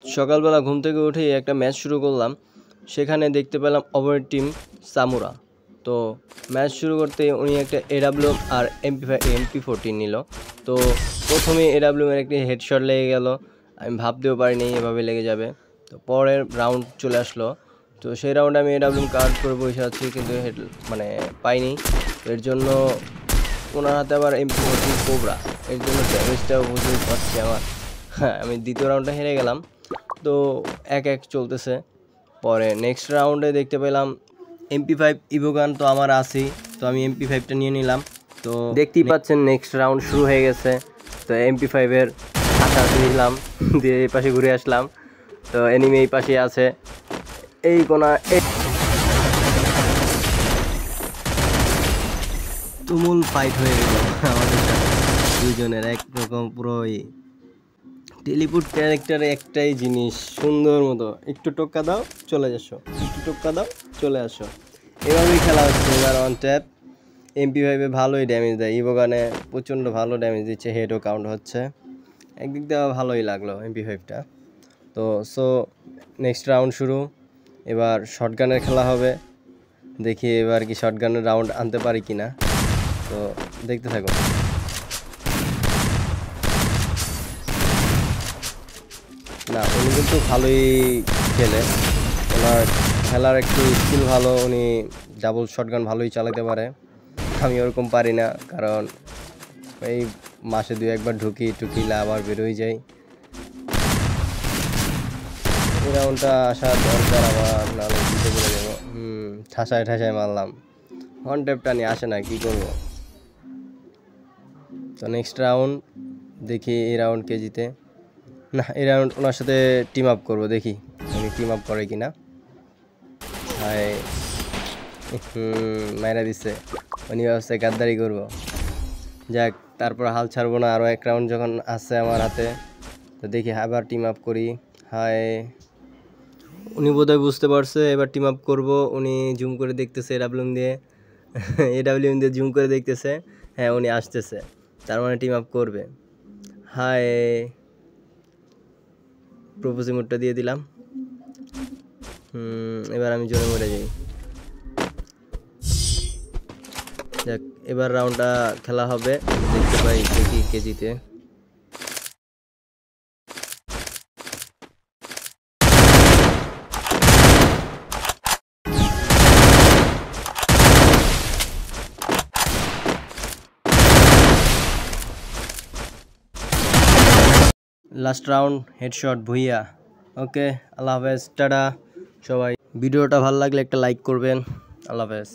সকালবেলা ঘুম থেকে উঠেই একটা ম্যাচ শুরু করলাম। সেখানে দেখতে পেলাম অপোনেন্ট টিম সামুরা। তো ম্যাচ শুরু করতেই উনি একটা AWM আর MP14 নিল। তো প্রথমে AWM এর একটি হেডশট লেগে গেল। আমি ভাবতেও পারিনি এভাবে লেগে যাবে। তো পরের রাউন্ড চলে আসলো। তো সেই রাউন্ডে আমি AWM কার্ড করে বসে আছি, কিন্তু পাইনি। এর জন্য ওনার হাতে আবার MP14 কোবরা, এর জন্য ড্যামেজটাও বুঝতে পারছি আমার। হ্যাঁ, আমি দ্বিতীয় রাউন্ডটা হেরে গেলাম। তো 1-1 চলতেছে। পরে নেক্সট রাউন্ডে দেখতে পেলাম MP5 ইভোগান তো আমার আছেই, তো আমি MP5টা নিয়ে নিলাম। তো দেখতেই পাচ্ছেন নেক্সট রাউন্ড শুরু হয়ে গেছে। তো MP5-এর আশা নিলাম, দিয়ে এই পাশে ঘুরে আসলাম। তো এনিমি এই পাশে আছে, এই কোনা তুমুল ফাইট হয়ে গেল আমাদের সাথে দুজনের। একরকম পুরোই টেলিপুট ক্যারেক্টারে একটাই জিনিস সুন্দর মতো, একটু টোক্কা দাও চলে আসো, একটু টোক্কা দাও চলে আসো, এভাবেই খেলা হচ্ছে। এবার অন ট্যাপ MP5-এ ভালোই ড্যামেজ দেয়, ইভোগানে প্রচণ্ড ভালো ড্যামেজ দিচ্ছে, হেডও কাউন্ট হচ্ছে। একদিক দিয়ে ভালোই লাগলো MP5টা। তো নেক্সট রাউন্ড শুরু। এবার শটগানের খেলা হবে, দেখি এবার কি শটগানের রাউন্ড আনতে পারি কি না। তো দেখতে থাকো। না, উনি কিন্তু ভালোই খেলে, ওনার খেলার একটু স্কিল ভালো, উনি ডাবল শটগান ভালোই চালাতে পারে। আমি ওরকম পারি না, কারণ এই মাসে 2-1 বার টুকিলে আবার বেরোই যাই। এই রাউন্ডটা আসা দরকার আমার, নাহলে দিতে বলে যাবো। ঠাসায় মারলাম, অন ট্যাপটা নিয়ে আসে না, কি করব। তো নেক্সট রাউন্ড দেখি, এই রাউন্ড কে জিতে। না, এই রাউন্ড ওনার সাথে টিম আপ করবো, দেখি উনি টিম আপ করে কিনা। হাই, মাইরা দিচ্ছে, উনি ভাবছে গাদ্দারি করবো। যাক, তারপর হাল ছাড়বো না, আরও এক রাউন্ড যখন আছে আমার হাতে। তো দেখি আবার টিম আপ করি। হাই, উনি বোধহয় বুঝতে পারছে এবার টিম আপ করবো। উনি জুম করে দেখতেছে AWM দিয়ে জুম করে দেখতেছে। হ্যাঁ, উনি আসতেছে, তার মানে টিম আপ করবে। হাই, প্রপোজি মোডটা দিয়ে দিলাম। এবার আমি জোরে মরে যাই। যাক, এবার রাউন্ডটা খেলা হবে, দেখতে পাই দেখি কে জিতে। Last round headshot Bhuiya. Okay, আল্লাহ হাফেজ, টাটা সবাই। ভিডিওটা ভালো লাগলে একটা লাইক করবেন। আল্লাহ হাফেজ।